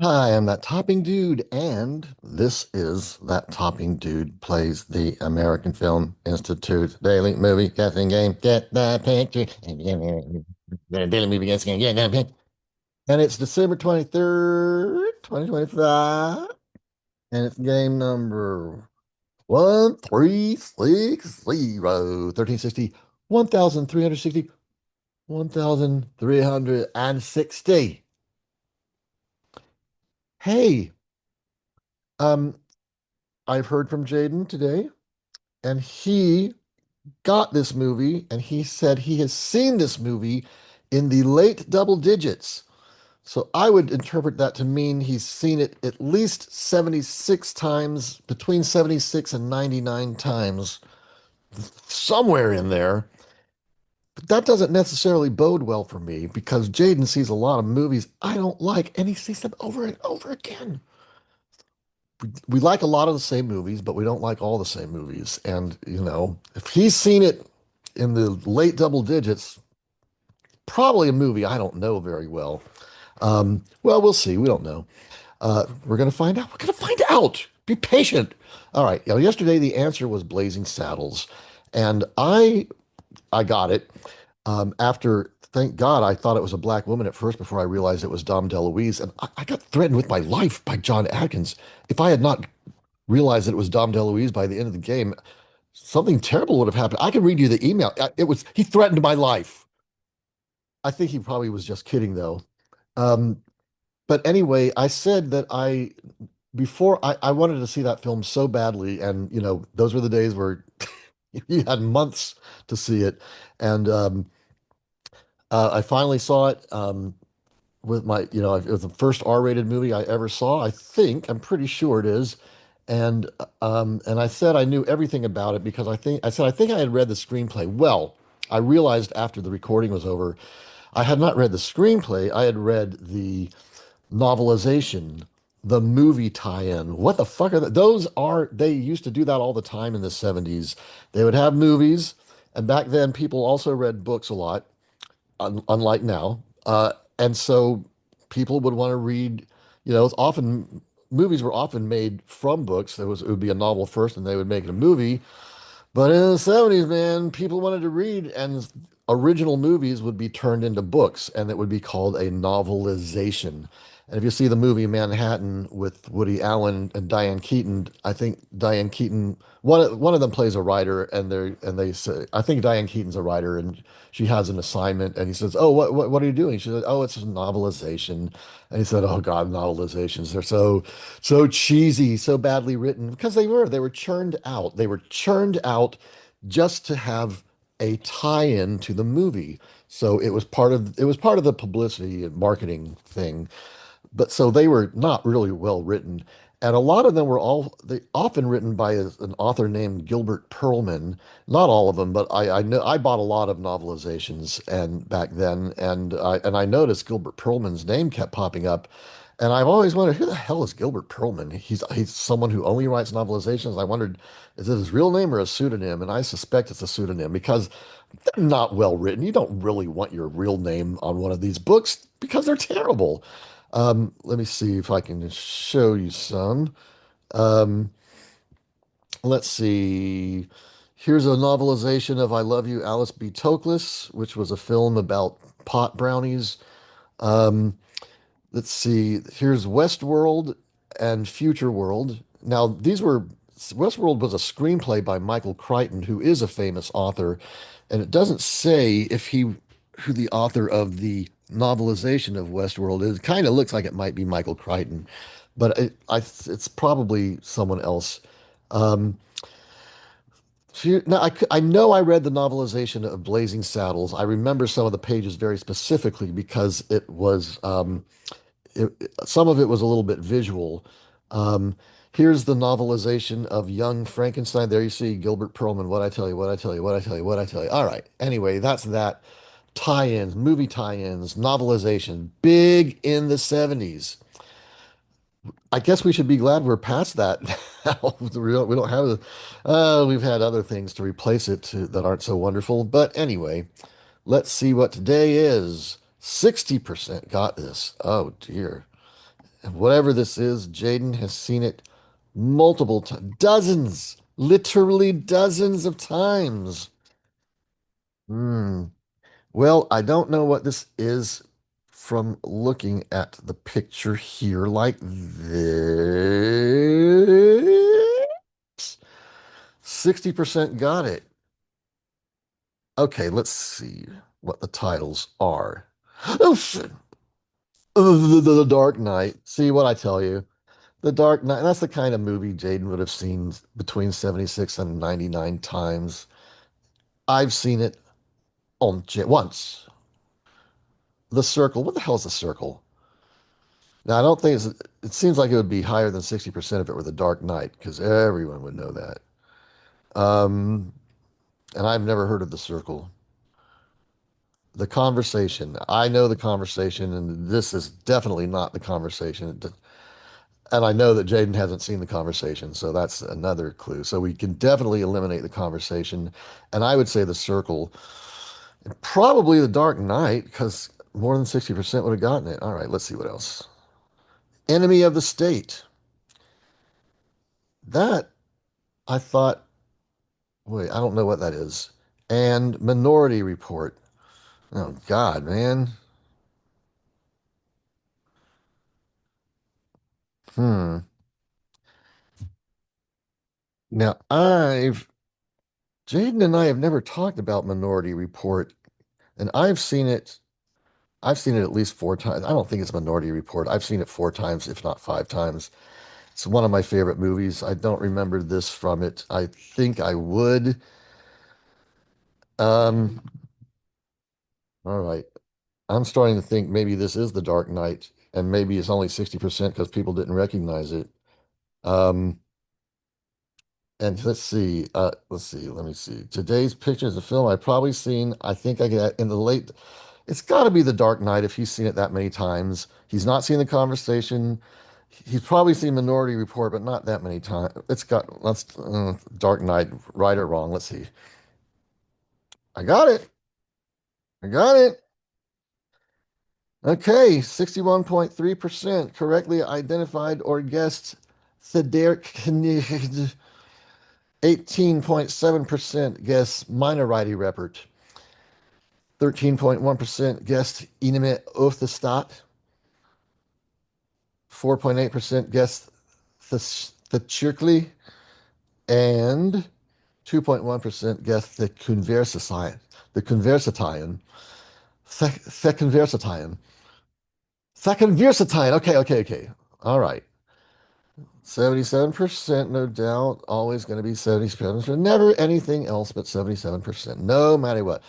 Hi, I'm that topping dude, and this is that topping dude plays the American Film Institute daily movie guessing game. Get the picture. The daily movie guessing game. Get the picture. And it's December 23rd, 2025, and it's game number 1360, 1360, 1360, 1360. Hey, um, I've heard from Jaden today. And he got this movie and he said he has seen this movie in the late double digits. So I would interpret that to mean he's seen it at least 76 times, between 76 and 99 times, somewhere in there. But that doesn't necessarily bode well for me because Jaden sees a lot of movies I don't like and he sees them over and over again. We like a lot of the same movies, but we don't like all the same movies. And, if he's seen it in the late double digits, probably a movie I don't know very well. Well, we'll see. We don't know. We're going to find out. We're going to find out. Be patient. All right. Yesterday the answer was Blazing Saddles, and I got it. After, thank God, I thought it was a black woman at first before I realized it was Dom DeLuise, and I got threatened with my life by John Adkins. If I had not realized that it was Dom DeLuise by the end of the game, something terrible would have happened. I can read you the email. He threatened my life. I think he probably was just kidding though. Um, but anyway, I said that before I wanted to see that film so badly, and those were the days where you had months to see it. And I finally saw it. With it was the first R-rated movie I ever saw. I'm pretty sure it is. And I said I knew everything about it because I think I had read the screenplay. Well, I realized after the recording was over, I had not read the screenplay. I had read the novelization, the movie tie-in. What the fuck are they used to do that all the time in the 70s. They would have movies, and back then people also read books a lot unlike now. And so people would want to read, it's often movies were often made from books. It would be a novel first and they would make it a movie. But in the 70s, man, people wanted to read and original movies would be turned into books and it would be called a novelization. And if you see the movie Manhattan with Woody Allen and Diane Keaton, I think Diane Keaton, one of them plays a writer and they say, I think Diane Keaton's a writer and she has an assignment and he says, "Oh, what are you doing?" She said, "Oh, it's a novelization." And he said, "Oh God, novelizations. They're so cheesy, so badly written because they were churned out. They were churned out just to have a tie-in to the movie. So it was part of the publicity and marketing thing. But so they were not really well written. And a lot of them they often written by an author named Gilbert Perlman. Not all of them, but I know I bought a lot of novelizations and back then, and I noticed Gilbert Perlman's name kept popping up, and I've always wondered who the hell is Gilbert Perlman? He's someone who only writes novelizations. I wondered, is it his real name or a pseudonym? And I suspect it's a pseudonym because they're not well written. You don't really want your real name on one of these books because they're terrible. Let me see if I can show you some. Um, let's see. Here's a novelization of I Love You, Alice B. Toklas, which was a film about pot brownies. Um, let's see. Here's Westworld and Future World. Now, Westworld was a screenplay by Michael Crichton, who is a famous author, and it doesn't say who the author of the novelization of Westworld is. It kind of looks like it might be Michael Crichton, but it's probably someone else. Um, now I know I read the novelization of Blazing Saddles. I remember some of the pages very specifically because some of it was a little bit visual. Um, Here's the novelization of Young Frankenstein. There you see Gilbert Perlman. What I tell you, what I tell you, what I tell you, what I tell you. All right. Anyway, that's that. Tie-ins, movie tie-ins, novelization, big in the 70s. I guess we should be glad we're past that now. We don't have, we've had other things to replace that aren't so wonderful. But anyway, let's see what today is. 60% got this. Oh dear. And whatever this is, Jaden has seen it multiple times, dozens, literally dozens of times. Hmm. Well, I don't know what this is from looking at the picture here like this. 60% got it. Okay, let's see what the titles are. Oh, shit. The Dark Knight. See what I tell you. The Dark Knight. That's the kind of movie Jaden would have seen between 76 and 99 times. I've seen it once. The Circle. What the hell is The Circle? Now, I don't think it seems like it would be higher than 60% if it were The Dark Knight, because everyone would know that. Um, and I've never heard of The Circle. The Conversation. I know The Conversation, and this is definitely not The Conversation. And I know that Jaden hasn't seen The Conversation, so that's another clue. So we can definitely eliminate The Conversation. And I would say The Circle, and probably The Dark Knight, because more than 60% would have gotten it. All right, let's see what else. Enemy of the State. That I thought, wait, I don't know what that is. And Minority Report. Oh, God, man. Hmm. Now, Jaden and I have never talked about Minority Report, and I've seen it at least four times. I don't think it's Minority Report. I've seen it four times, if not five times. It's one of my favorite movies. I don't remember this from it. I think I would. Um, all right. I'm starting to think maybe this is The Dark Knight, and maybe it's only 60% because people didn't recognize it. Um, and let's see, let me see. Today's Picture is a film I've probably seen. I think I get in the late. It's got to be The Dark Knight if he's seen it that many times. He's not seen The Conversation. He's probably seen Minority Report, but not that many times. It's got let's Dark Knight, right or wrong. Let's see. I got it. I got it. Okay, 61.3% correctly identified or guessed Thederic. 18.7% guessed Minority Report. 13.1% guessed Inime Oftestad. 4.8% guessed the Chirkli. And 2.1% guessed the Conversitine. The Conversitine. The Conversitine. The Conversitine. Okay. All right. 77%, no doubt. Always going to be 77%. Never anything else but 77%. No matter what.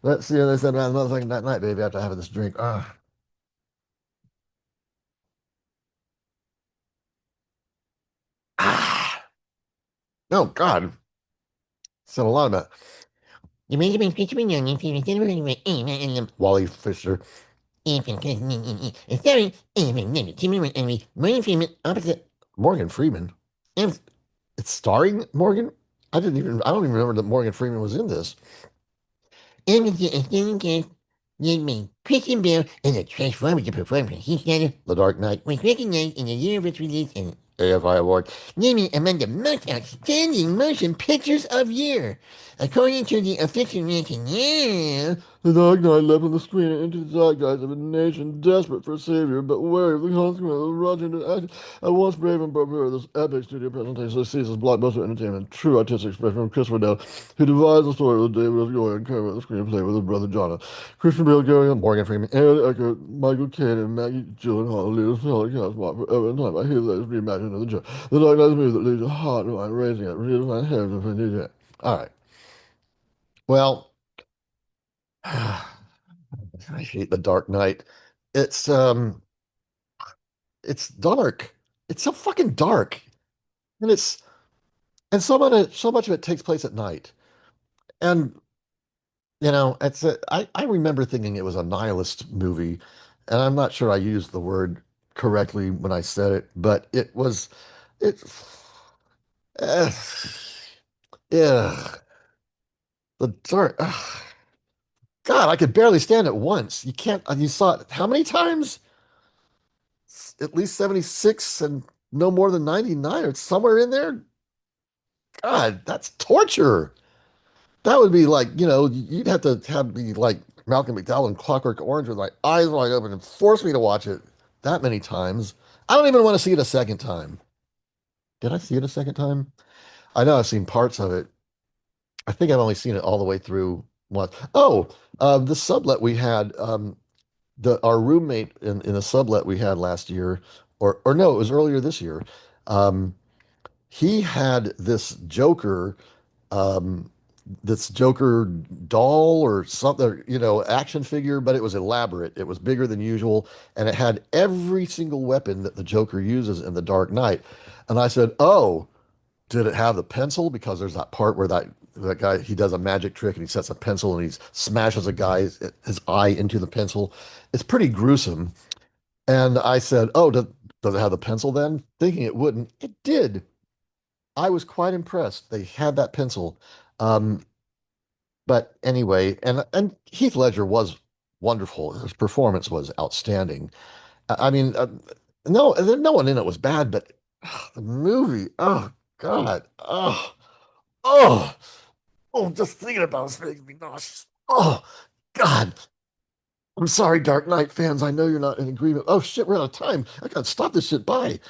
Let's see what they said about the motherfucking that night, baby, after having this drink. Ah. Oh, God. Said a lot about Wally Fisher. Sorry, Morgan Freeman opposite Morgan Freeman. It's starring Morgan. I don't even remember that Morgan Freeman was in this. Opposite a standing cast named Christian Bale and a transformative performance. The Dark Knight was recognized in the year of its release and AFI Award, naming among the most outstanding motion pictures of year. According to the official ranking, yeah. The Dark Knight left on the screen and into the zeitgeist of a nation desperate for a savior, but wary of the consequences of rushing to act. At once brave and prepared, this epic studio presentation seizes blockbuster entertainment, true artistic expression from Christopher Dell, who devised the story with David F. Goyer and co-wrote the screenplay with his brother Jonah. Christian Bale, Gary, Morgan Freeman, Aaron Eckhart, Michael Caine, and Maggie Gyllenhaal lead a solid cast mark forever in time by Heath Ledger's reimagining of the joke. The Dark Knight's movie that leaves your heart and mind racing at redefined heritage for New Jack. All right. Well, I hate The Dark Knight. It's um it's dark. It's so fucking dark. And so much of it takes place at night. And I remember thinking it was a nihilist movie, and I'm not sure I used the word correctly when I said it, but it uh, ugh, the dark God, I could barely stand it once. You can't you saw it how many times? at least 76 and no more than 99 or somewhere in there. God, that's torture. That would be like, you'd have to have me like Malcolm McDowell in Clockwork Orange with my eyes wide open and force me to watch it that many times. I don't even want to see it a second time. Did I see it a second time? I know I've seen parts of it. I think I've only seen it all the way through once. Oh, the sublet we had, our roommate in the sublet we had last year, or no, it was earlier this year. Um, he had um, this Joker doll or something, action figure, but it was elaborate. It was bigger than usual, and it had every single weapon that the Joker uses in The Dark Knight. And I said, "Oh, did it have the pencil? Because there's that part where that guy he does a magic trick and he sets a pencil and he smashes a guy's his eye into the pencil. It's pretty gruesome." And I said, "Oh, does it have the pencil then?" Thinking it wouldn't. It did. I was quite impressed. They had that pencil. Um, but anyway, and Heath Ledger was wonderful. His performance was outstanding. I mean, no one in it was bad, but the movie, oh God, oh, just thinking about it making me nauseous. Oh God, I'm sorry, Dark Knight fans. I know you're not in agreement. Oh shit, we're out of time. I gotta stop this shit. Bye.